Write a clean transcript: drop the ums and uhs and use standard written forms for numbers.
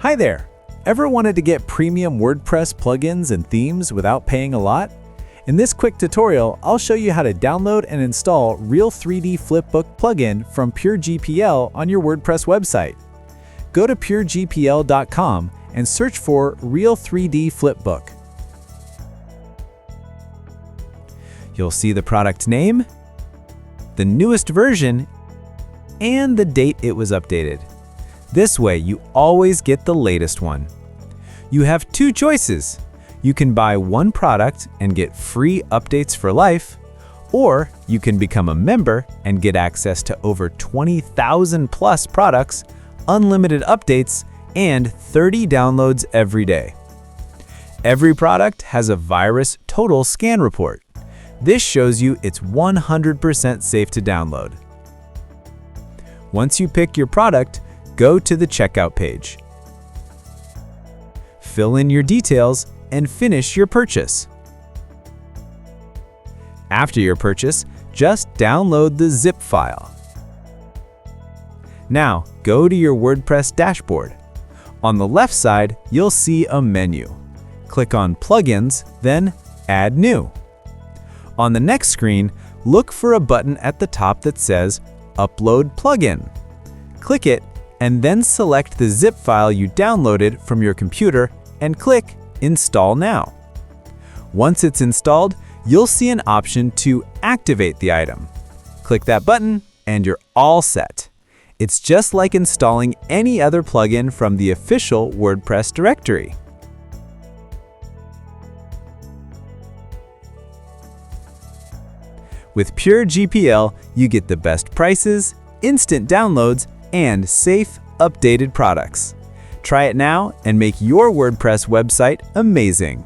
Hi there! Ever wanted to get premium WordPress plugins and themes without paying a lot? In this quick tutorial, I'll show you how to download and install Real3D FlipBook plugin from PureGPL on your WordPress website. Go to PureGPL.com and search for Real3D FlipBook. You'll see the product name, the newest version, and the date it was updated. This way, you always get the latest one. You have two choices. You can buy one product and get free updates for life, or you can become a member and get access to over 20,000 plus products, unlimited updates, and 30 downloads every day. Every product has a virus total scan report. This shows you it's 100% safe to download. Once you pick your product, go to the checkout page. Fill in your details and finish your purchase. After your purchase, just download the zip file. Now, go to your WordPress dashboard. On the left side, you'll see a menu. Click on Plugins, then Add New. On the next screen, look for a button at the top that says Upload Plugin. Click it, and then select the zip file you downloaded from your computer and click Install Now. Once it's installed, you'll see an option to activate the item. Click that button and you're all set. It's just like installing any other plugin from the official WordPress directory. With PureGPL, you get the best prices, instant downloads, and safe, updated products. Try it now and make your WordPress website amazing.